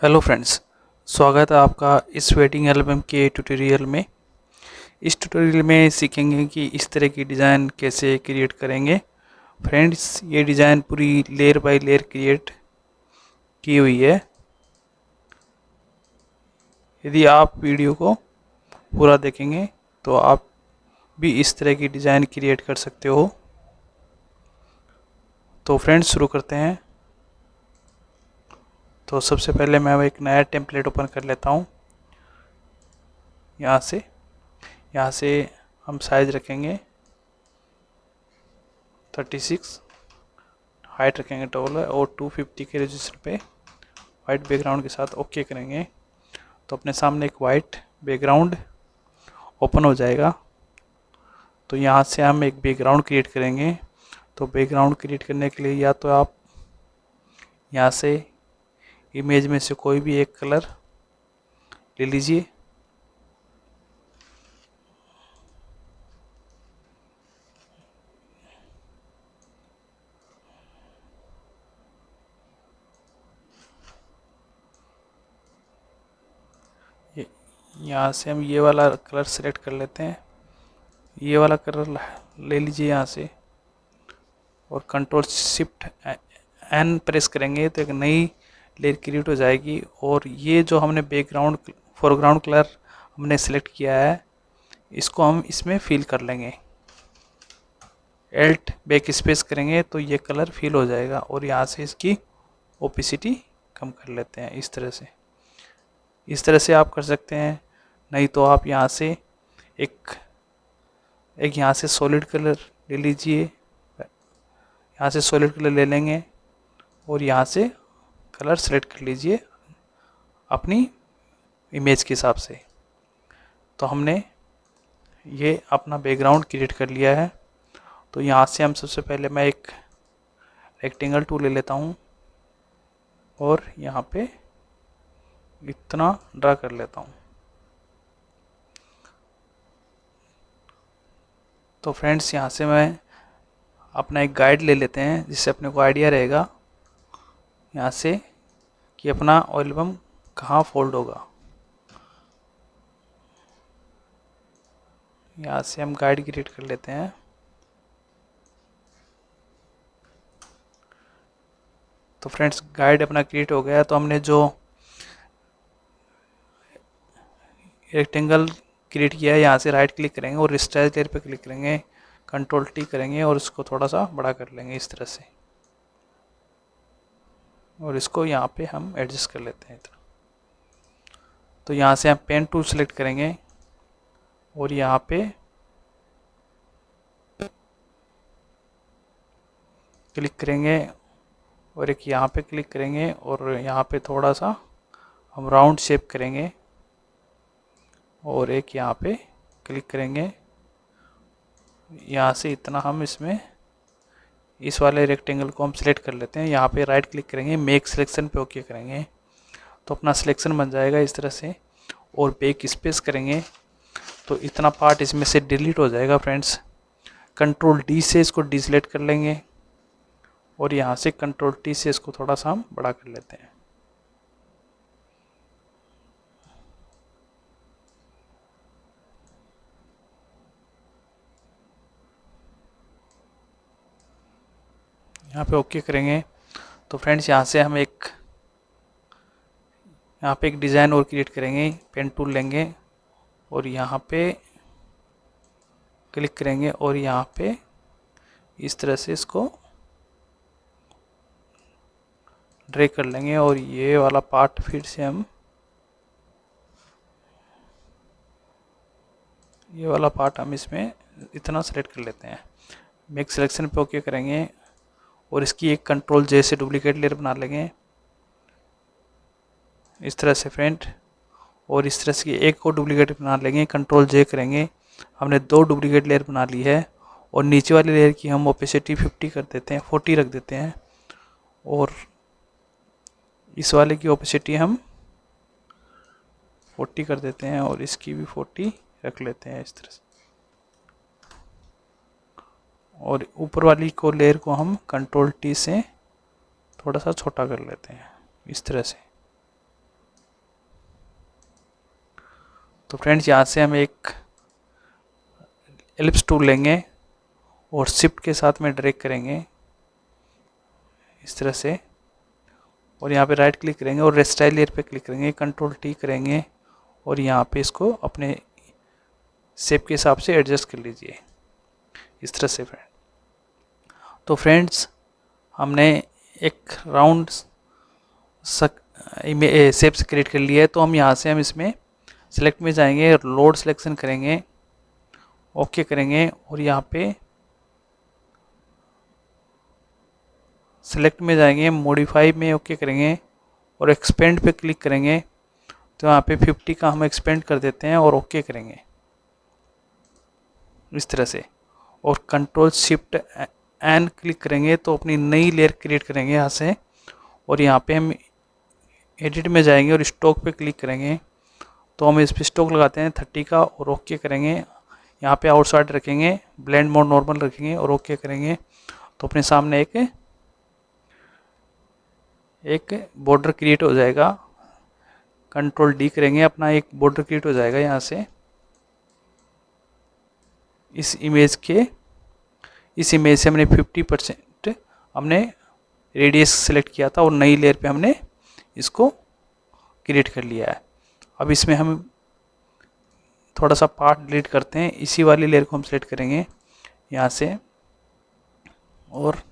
Hello friends, स्वागत है आपका इस वेडिंग एल्बम के ट्यूटोरियल में। इस ट्यूटोरियल में सीखेंगे कि इस तरह की डिज़ाइन कैसे क्रिएट करेंगे। फ्रेंड्स, ये डिज़ाइन पूरी लेयर बाय लेयर क्रिएट की हुई है। यदि आप वीडियो को पूरा देखेंगे तो आप भी इस तरह की डिज़ाइन क्रिएट कर सकते हो। तो फ्रेंड्स, शुरू करते हैं। तो सबसे पहले मैं एक नया टेम्पलेट ओपन कर लेता हूँ। यहाँ से हम साइज़ रखेंगे 36, हाइट रखेंगे टॉल और 250 के रजिस्टर पे वाइट बैकग्राउंड के साथ ओके करेंगे तो अपने सामने एक वाइट बैकग्राउंड ओपन हो जाएगा। तो यहाँ से हम एक बैकग्राउंड क्रिएट करेंगे। तो बैकग्राउंड क्रिएट करने के लिए या तो आप यहाँ से इमेज में से कोई भी एक कलर ले लीजिए। यहाँ से हम ये वाला कलर सेलेक्ट कर लेते हैं। ये वाला कलर ले लीजिए यहाँ से और कंट्रोल शिफ्ट एन प्रेस करेंगे तो एक नई लेयर क्रिएट हो जाएगी। और ये जो हमने बैकग्राउंड फोरग्राउंड कलर हमने सेलेक्ट किया है, इसको हम इसमें फिल कर लेंगे। एल्ट बैक स्पेस करेंगे तो ये कलर फिल हो जाएगा। और यहाँ से इसकी ओपेसिटी कम कर लेते हैं। इस तरह से आप कर सकते हैं। नहीं तो आप यहाँ से एक यहाँ से सॉलिड कलर ले लीजिए। यहाँ से सॉलिड कलर ले लेंगे और यहाँ से कलर सेलेक्ट कर लीजिए अपनी इमेज के हिसाब से। तो हमने ये अपना बैकग्राउंड क्रिएट कर लिया है। तो यहाँ से हम सबसे पहले मैं एक रेक्टेंगल टूल ले लेता हूँ और यहाँ पे इतना ड्रा कर लेता हूँ। तो फ्रेंड्स, यहाँ से मैं अपना एक गाइड ले लेते हैं जिससे अपने को आइडिया रहेगा यहाँ से कि अपना एल्बम कहाँ फोल्ड होगा। यहाँ से हम गाइड क्रिएट कर लेते हैं। तो फ्रेंड्स, गाइड अपना क्रिएट हो गया। तो हमने जो रेक्टेंगल क्रिएट किया है, यहाँ से राइट क्लिक करेंगे और रिस्टाइल लेयर पे क्लिक करेंगे, कंट्रोल टी करेंगे और इसको थोड़ा सा बड़ा कर लेंगे इस तरह से। और इसको यहाँ पे हम एडजस्ट कर लेते हैं इतना। तो यहाँ से हम पेन टूल सेलेक्ट करेंगे और यहाँ पे क्लिक करेंगे और एक यहाँ पे क्लिक करेंगे और यहाँ पे थोड़ा सा हम राउंड शेप करेंगे और एक यहाँ पे क्लिक करेंगे। यहाँ से इतना हम इसमें इस वाले रेक्टेंगल को हम सिलेक्ट कर लेते हैं। यहाँ पे राइट क्लिक करेंगे, मेक सिलेक्शन पे ओके करेंगे तो अपना सिलेक्शन बन जाएगा इस तरह से। और बैक स्पेस करेंगे तो इतना पार्ट इसमें से डिलीट हो जाएगा। फ्रेंड्स, कंट्रोल डी से इसको डिसलेक्ट कर लेंगे और यहाँ से कंट्रोल टी से इसको थोड़ा सा हम बड़ा कर लेते हैं। यहाँ पे ओके करेंगे तो फ्रेंड्स, यहाँ पे एक डिज़ाइन और क्रिएट करेंगे। पेन टूल लेंगे और यहाँ पे क्लिक करेंगे और यहाँ पे इस तरह से इसको ड्रैग कर लेंगे और ये वाला पार्ट फिर से हम इसमें इतना सेलेक्ट कर लेते हैं। मेक सिलेक्शन पे ओके करेंगे और इसकी एक कंट्रोल जे से डुप्लीकेट लेयर बना लेंगे इस तरह से फ्रेंड। और इस तरह से एक और डुप्लीकेट बना लेंगे, कंट्रोल जे करेंगे। हमने 2 डुप्लीकेट लेयर बना ली है और नीचे वाली लेयर की हम ओपेसिटी 50 कर देते हैं, 40 रख देते हैं और इस वाले की ओपेसिटी हम 40 कर देते हैं और इसकी भी 40 रख लेते हैं इस तरह से। और ऊपर वाली को लेयर को हम कंट्रोल टी से थोड़ा सा छोटा कर लेते हैं इस तरह से। तो फ्रेंड्स यहाँ से हम एक एलिप्स टूल लेंगे और शिफ्ट के साथ में ड्रैग करेंगे इस तरह से, और यहाँ पे राइट क्लिक करेंगे और रेस्टाइल लेयर पे क्लिक करेंगे, कंट्रोल टी करेंगे और यहाँ पे इसको अपने शेप के हिसाब से एडजस्ट कर लीजिए इस तरह से फ्रेंड। तो फ्रेंड्स हमने एक राउंड शेप से क्रिएट कर लिया है। तो हम यहाँ से हम इसमें सेलेक्ट में जाएंगे, लोड सिलेक्शन करेंगे, ओके करेंगे और यहाँ पे सेलेक्ट में जाएंगे, मॉडिफाई में ओके करेंगे और एक्सपेंड पे क्लिक करेंगे। तो यहाँ पे 50 का हम एक्सपेंड कर देते हैं और ओके करेंगे इस तरह से, और कंट्रोल शिफ्ट एन क्लिक करेंगे तो अपनी नई लेयर क्रिएट करेंगे यहाँ से। और यहाँ पे हम एडिट में जाएंगे और स्टॉक पे क्लिक करेंगे। तो हम इस पर स्टॉक लगाते हैं 30 का और ओके करेंगे। यहाँ पे आउटसाइड रखेंगे, ब्लेंड मोड नॉर्मल रखेंगे और ओके करेंगे। तो अपने सामने एक बॉर्डर क्रिएट हो जाएगा। कंट्रोल डी करेंगे, अपना एक बॉर्डर क्रिएट हो जाएगा यहाँ से। इस इमेज से हमने 50% हमने रेडियस सेलेक्ट किया था और नई लेयर पे हमने इसको क्रिएट कर लिया है। अब इसमें हम थोड़ा सा पार्ट डिलीट करते हैं, इसी वाली लेयर को हम सेलेक्ट करेंगे यहाँ से और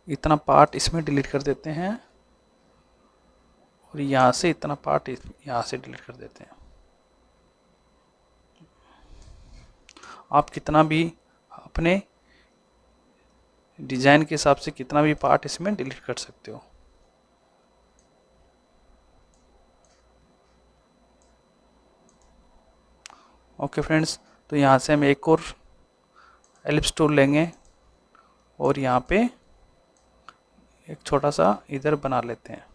इतना पार्ट इसमें डिलीट कर देते हैं और यहाँ से इतना पार्ट यहाँ से डिलीट कर देते हैं। आप कितना भी अपने डिज़ाइन के हिसाब से कितना भी पार्ट इसमें डिलीट कर सकते हो। ओके फ्रेंड्स, तो यहाँ से हम एक और एलिप्स टूल लेंगे और यहाँ पे एक छोटा सा इधर बना लेते हैं।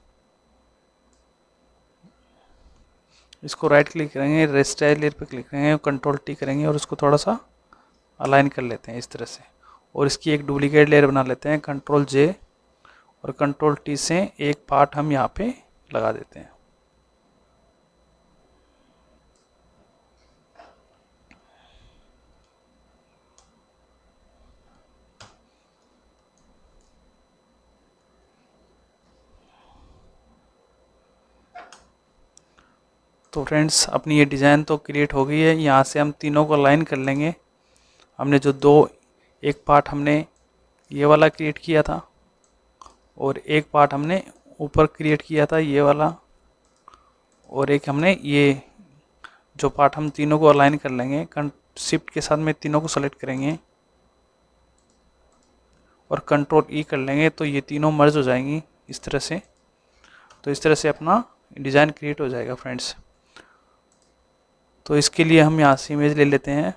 इसको राइट क्लिक करेंगे, रेस्टाइल लेयर पे क्लिक करेंगे, कंट्रोल टी करेंगे और इसको थोड़ा सा अलाइन कर लेते हैं इस तरह से। और इसकी एक डुप्लीकेट लेयर बना लेते हैं, कंट्रोल जे और कंट्रोल टी से एक पार्ट हम यहाँ पे लगा देते हैं। तो फ्रेंड्स अपनी ये डिज़ाइन तो क्रिएट हो गई है। यहाँ से हम तीनों को अलाइन कर लेंगे। हमने जो एक पार्ट हमने ये वाला क्रिएट किया था और एक पार्ट हमने ऊपर क्रिएट किया था ये वाला, और एक हमने ये जो पार्ट हम तीनों को अलाइन कर लेंगे। शिफ्ट के साथ में तीनों को सेलेक्ट करेंगे और कंट्रोल ई कर लेंगे तो ये तीनों मर्ज हो जाएंगी इस तरह से। तो इस तरह से अपना डिज़ाइन क्रिएट हो जाएगा फ्रेंड्स। तो इसके लिए हम यहाँ से इमेज ले लेते हैं।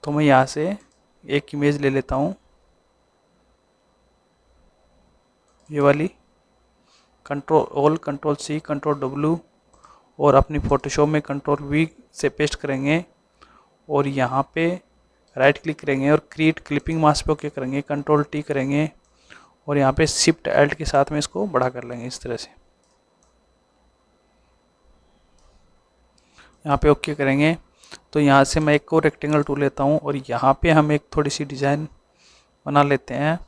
तो मैं यहाँ से एक इमेज ले लेता हूँ, ये वाली, कंट्रोल सी कंट्रोल डब्ल्यू और अपनी फोटोशॉप में कंट्रोल वी से पेस्ट करेंगे और यहाँ पे राइट क्लिक करेंगे और क्रिएट क्लिपिंग मास्क पे ओके करेंगे, कंट्रोल टी करेंगे और यहाँ पे शिफ्ट एल्ट के साथ में इसको बड़ा कर लेंगे इस तरह से। यहाँ पे ओके करेंगे। तो यहाँ से मैं एक और रेक्टेंगल टूल लेता हूँ और यहाँ पे हम एक थोड़ी सी डिज़ाइन बना लेते हैं।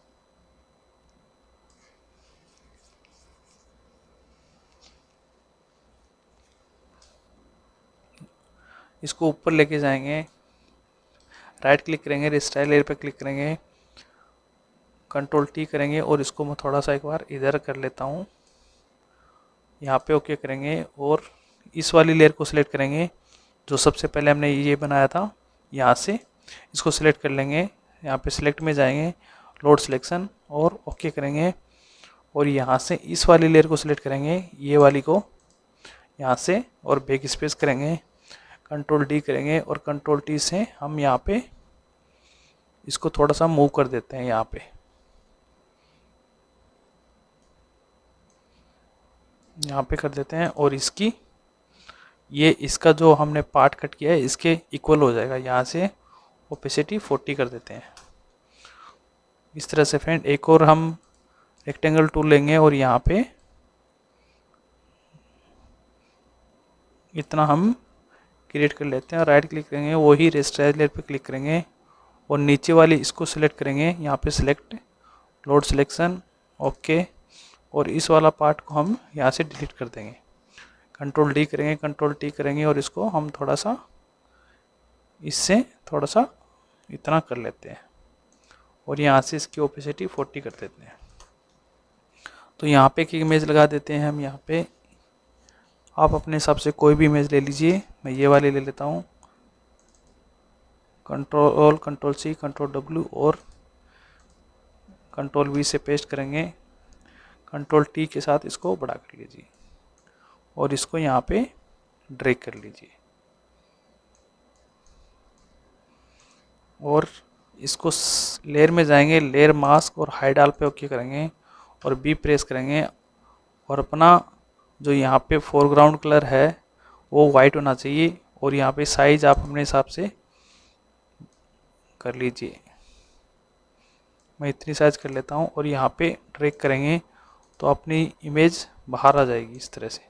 इसको ऊपर लेके जाएंगे, राइट क्लिक करेंगे, रेस्टाइल लेयर पे क्लिक करेंगे, कंट्रोल टी करेंगे और इसको मैं थोड़ा सा एक बार इधर कर लेता हूँ। यहाँ पे ओके करेंगे और इस वाली लेयर को सिलेक्ट करेंगे जो सबसे पहले हमने ये बनाया था। यहाँ से इसको सिलेक्ट कर लेंगे, यहाँ पे सिलेक्ट में जाएंगे, लोड सिलेक्शन और ओके करेंगे और यहाँ से इस वाली लेयर को सिलेक्ट करेंगे, ये वाली को यहाँ से, और बैक स्पेस करेंगे, कंट्रोल डी करेंगे और कंट्रोल टी से हम यहाँ पे इसको थोड़ा सा मूव कर देते हैं यहाँ पे कर देते हैं और इसका जो हमने पार्ट कट किया है इसके इक्वल हो जाएगा। यहाँ से ओपेसिटी 40 कर देते हैं इस तरह से फ्रेंड। एक और हम रेक्टेंगल टूल लेंगे और यहाँ पे इतना हम क्रिएट कर लेते हैं और राइट क्लिक करेंगे, वही रेस्टराइज लेयर पे क्लिक करेंगे और नीचे वाली इसको सिलेक्ट करेंगे, यहाँ पे सिलेक्ट लोड सिलेक्शन, ओके। और इस वाला पार्ट को हम यहाँ से डिलीट कर देंगे, कंट्रोल डी करेंगे, कंट्रोल टी करेंगे और इसको हम थोड़ा सा इससे थोड़ा सा इतना कर लेते हैं और यहाँ से इसकी ओपेसिटी 40 कर देते हैं। तो यहाँ पे एक इमेज लगा देते हैं हम। यहाँ पे आप अपने हिसाब से कोई भी इमेज ले लीजिए, मैं ये वाली ले लेता हूँ। Control control C control W और कंट्रोल वी से पेस्ट करेंगे, कंट्रोल टी के साथ इसको बड़ा कर लीजिए और इसको यहाँ पे ड्रैग कर लीजिए और इसको लेयर में जाएंगे, लेयर मास्क और हाइड ऑल पे ओके करेंगे और बी प्रेस करेंगे और अपना जो यहाँ पे फोरग्राउंड कलर है वो वाइट होना चाहिए और यहाँ पे साइज आप अपने हिसाब से कर लीजिए। मैं इतनी साइज कर लेता हूँ और यहाँ पे ड्रैग करेंगे तो अपनी इमेज बाहर आ जाएगी इस तरह से।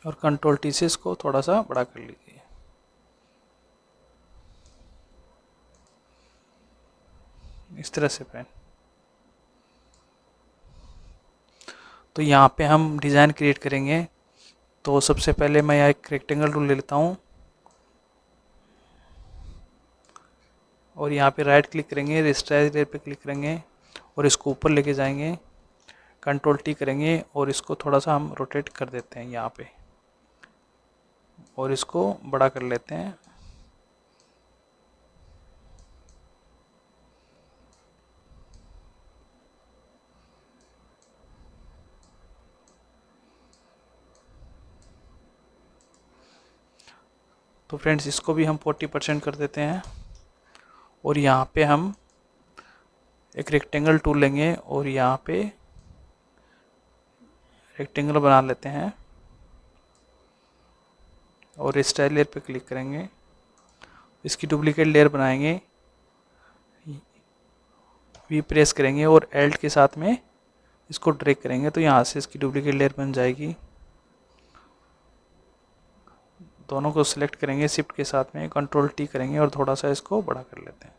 और कंट्रोल टी से इसको थोड़ा सा बड़ा कर लीजिए। इस तरह से फ्रेंड। तो यहाँ पे हम डिज़ाइन क्रिएट करेंगे। तो सबसे पहले मैं यहाँ एक रेक्टेंगल टूल ले लेता हूँ और यहाँ पे राइट क्लिक करेंगे, रेस्टराइज लेयर पे क्लिक करेंगे और इसको ऊपर लेके जाएंगे, कंट्रोल टी करेंगे और इसको थोड़ा सा हम रोटेट कर देते हैं यहाँ पे और इसको बड़ा कर लेते हैं। तो फ्रेंड्स इसको भी हम 40% कर देते हैं और यहाँ पे हम एक रेक्टेंगल टूल लेंगे और यहाँ पे रेक्टेंगल बना लेते हैं और स्टाइल लेयर पे क्लिक करेंगे, इसकी डुप्लीकेट लेयर बनाएंगे, वी प्रेस करेंगे और एल्ट के साथ में इसको ड्रैग करेंगे तो यहाँ से इसकी डुप्लीकेट लेयर बन जाएगी। दोनों को सिलेक्ट करेंगे शिफ्ट के साथ में, कंट्रोल टी करेंगे और थोड़ा सा इसको बड़ा कर लेते हैं।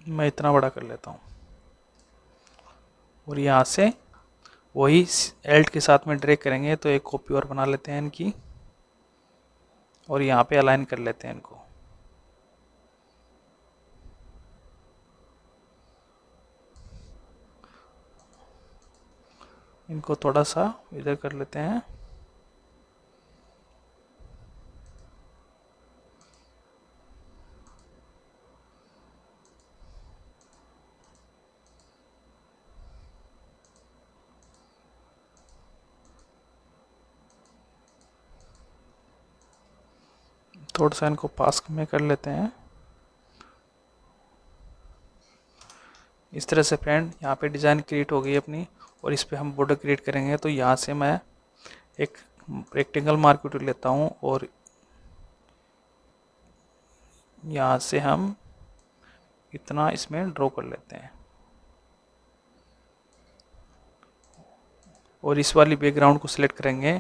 मैं इतना बड़ा कर लेता हूँ और यहाँ से वही एल्ट के साथ में ड्रैग करेंगे तो एक कॉपी और बना लेते हैं इनकी और यहाँ पे अलाइन कर लेते हैं इनको। इनको थोड़ा सा इधर कर लेते हैं। थोड़ा सा इनको पास में कर लेते हैं। इस तरह से फ्रेंड यहाँ पे डिज़ाइन क्रिएट हो गई अपनी और इस पे हम बॉर्डर क्रिएट करेंगे। तो यहाँ से मैं एक रेक्टेंगल मार्क लेता हूँ और यहाँ से हम इतना इसमें ड्रॉ कर लेते हैं और इस वाली बैकग्राउंड को सिलेक्ट करेंगे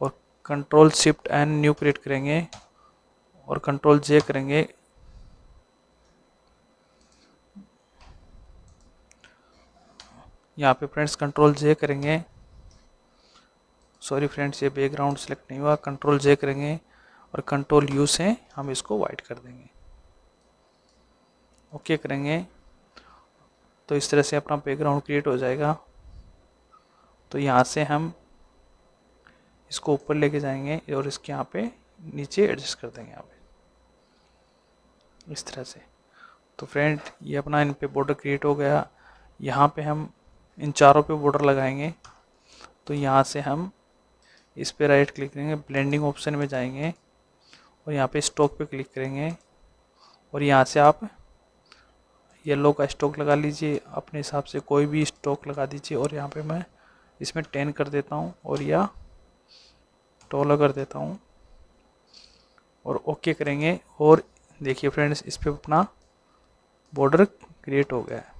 और control shift and new create करेंगे और कंट्रोल जे करेंगे। यहाँ पे फ्रेंड्स कंट्रोल जे करेंगे, सॉरी फ्रेंड्स ये बैकग्राउंड सेलेक्ट नहीं हुआ, कंट्रोल जे करेंगे और कंट्रोल यू से हम इसको वाइट कर देंगे, ओके करेंगे। तो इस तरह से अपना बैकग्राउंड क्रिएट हो जाएगा। तो यहाँ से हम इसको ऊपर लेके जाएंगे और इसके यहाँ पे नीचे एडजस्ट कर देंगे यहाँ पे इस तरह से। तो फ्रेंड ये अपना इन पे बॉर्डर क्रिएट हो गया। यहाँ पे हम इन चारों पे बॉर्डर लगाएंगे। तो यहाँ से हम इस पे राइट क्लिक करेंगे, ब्लेंडिंग ऑप्शन में जाएंगे और यहाँ पे स्टॉक पे क्लिक करेंगे और यहाँ से आप येलो का स्ट्रोक लगा लीजिए, अपने हिसाब से कोई भी स्ट्रोक लगा दीजिए। और यहाँ पे मैं इसमें 10 कर देता हूँ और या 12 कर देता हूँ और ओके करेंगे। और देखिए फ्रेंड्स, इस पे अपना बॉर्डर क्रिएट हो गया है।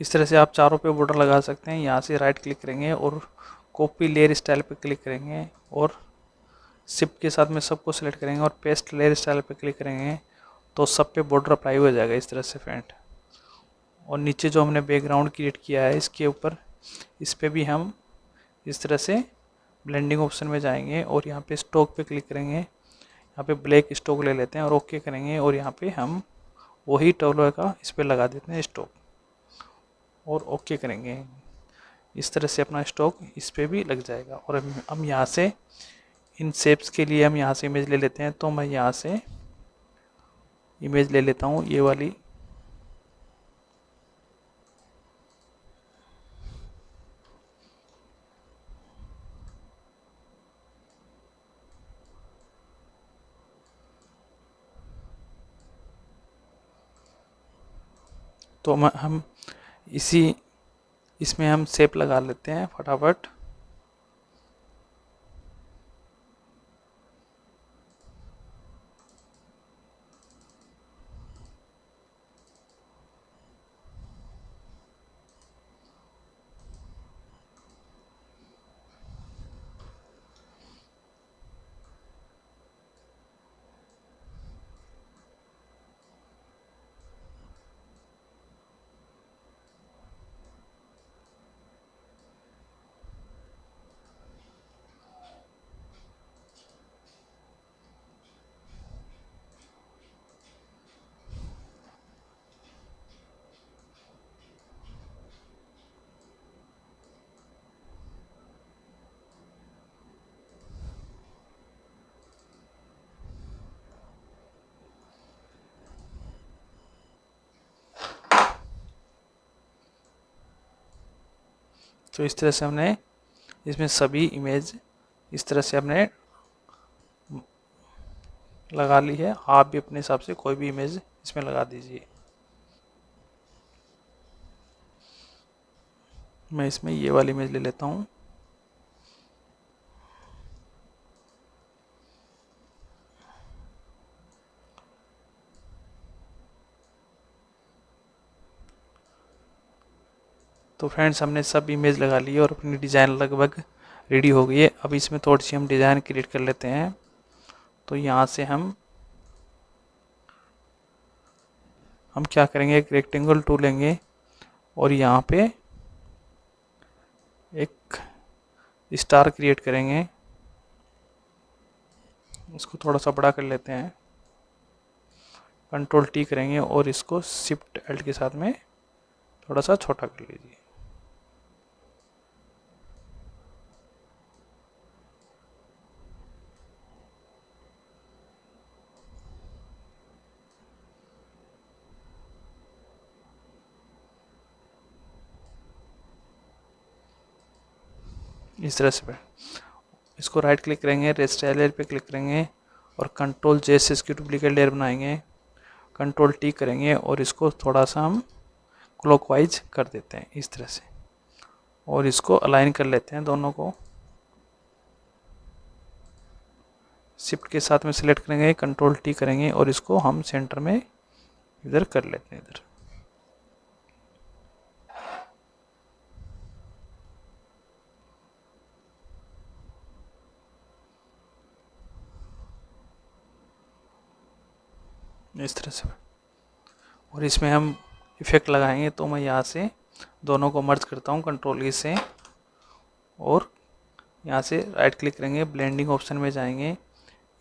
इस तरह से आप चारों पे बॉर्डर लगा सकते हैं। यहाँ से राइट क्लिक करेंगे और कॉपी लेयर स्टाइल पे क्लिक करेंगे और शिफ्ट के साथ में सबको सेलेक्ट करेंगे और पेस्ट लेयर स्टाइल पे क्लिक करेंगे तो सब पे बॉर्डर अप्लाई हो जाएगा इस तरह से फ्रेंड। और नीचे जो हमने बैकग्राउंड क्रिएट किया है इसके ऊपर, इस पे भी हम इस तरह से ब्लेंडिंग ऑप्शन में जाएंगे और यहाँ पे स्ट्रोक पे क्लिक करेंगे। यहाँ पे ब्लैक स्ट्रोक ले लेते हैं और ओके करेंगे और यहाँ पे हम वही टोलो का इस पे लगा देते हैं स्ट्रोक और ओके करेंगे। इस तरह से अपना स्ट्रोक इस पे भी लग जाएगा। और हम यहाँ से इन शेप्स के लिए हम यहाँ से इमेज ले लेते हैं। तो मैं यहाँ से इमेज ले लेता हूँ ये वाली। तो हम इसमें हम शेप लगा लेते हैं फटाफट। तो इस तरह से हमने इसमें सभी इमेज इस तरह से हमने लगा ली है। आप भी अपने हिसाब से कोई भी इमेज इसमें लगा दीजिए। मैं इसमें ये वाली इमेज ले लेता हूँ। तो फ्रेंड्स, हमने सब इमेज लगा ली है और अपनी डिज़ाइन लगभग रेडी हो गई है। अब इसमें थोड़ी सी हम डिज़ाइन क्रिएट कर लेते हैं। तो यहाँ से हम क्या करेंगे, एक रेक्टेंगल टूल लेंगे और यहाँ पे एक स्टार क्रिएट करेंगे। इसको थोड़ा सा बड़ा कर लेते हैं, कंट्रोल टी करेंगे और इसको शिफ्ट एल्ट के साथ में थोड़ा सा छोटा कर लीजिए। इस तरह से इसको राइट क्लिक करेंगे, रेस्टाइल लेयर पे क्लिक करेंगे और कंट्रोल जे से इसकी डुप्लीकेट लेयर बनाएंगे। कंट्रोल टी करेंगे और इसको थोड़ा सा हम क्लॉकवाइज कर देते हैं इस तरह से और इसको अलाइन कर लेते हैं दोनों को। शिफ्ट के साथ में सिलेक्ट करेंगे, कंट्रोल टी करेंगे और इसको हम सेंटर में इधर कर लेते हैं इधर। इस तरह से और इसमें हम इफेक्ट लगाएंगे। तो मैं यहाँ से दोनों को मर्ज करता हूँ कंट्रोल ई से और यहाँ से राइट क्लिक करेंगे, ब्लेंडिंग ऑप्शन में जाएंगे।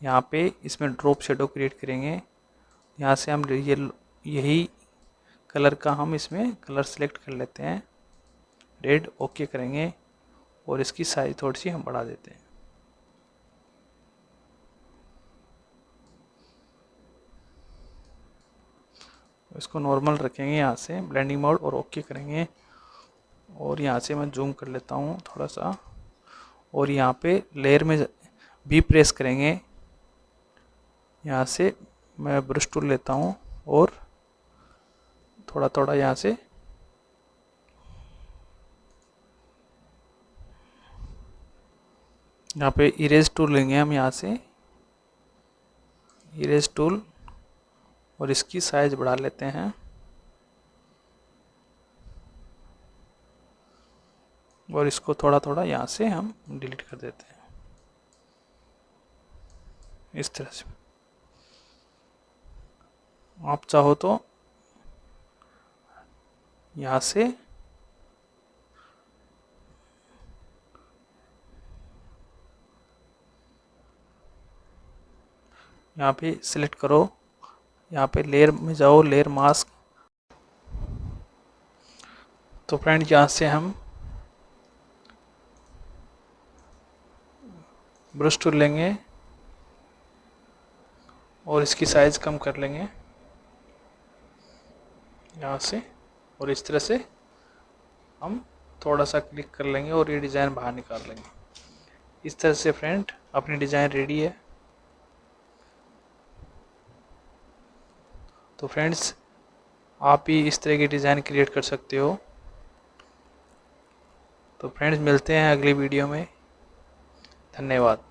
यहाँ पे इसमें ड्रॉप शेडो क्रिएट करेंगे। यहाँ से हम यही कलर का हम इसमें कलर सेलेक्ट कर लेते हैं, रेड। ओके करेंगे और इसकी साइज थोड़ी सी हम बढ़ा देते हैं। इसको नॉर्मल रखेंगे यहाँ से ब्लेंडिंग मोड और ओके करेंगे। और यहाँ से मैं जूम कर लेता हूँ थोड़ा सा और यहाँ पे लेयर में भी प्रेस करेंगे यहाँ से मैं ब्रश टूल लेता हूँ और थोड़ा थोड़ा यहाँ से यहाँ पे इरेज टूल लेंगे हम, यहाँ से इरेज टूल, और इसकी साइज बढ़ा लेते हैं और इसको थोड़ा थोड़ा यहाँ से हम डिलीट कर देते हैं इस तरह से। आप चाहो तो यहाँ से यहाँ पे सिलेक्ट करो, यहाँ पे लेयर में जाओ, लेयर मास्क। तो फ्रेंड यहाँ से हम ब्रश टूल लेंगे और इसकी साइज कम कर लेंगे यहाँ से, और इस तरह से हम थोड़ा सा क्लिक कर लेंगे और ये डिज़ाइन बाहर निकाल लेंगे। इस तरह से फ्रेंड अपनी डिज़ाइन रेडी है। तो फ्रेंड्स आप भी इस तरह की डिज़ाइन क्रिएट कर सकते हो। तो फ्रेंड्स मिलते हैं अगली वीडियो में। धन्यवाद।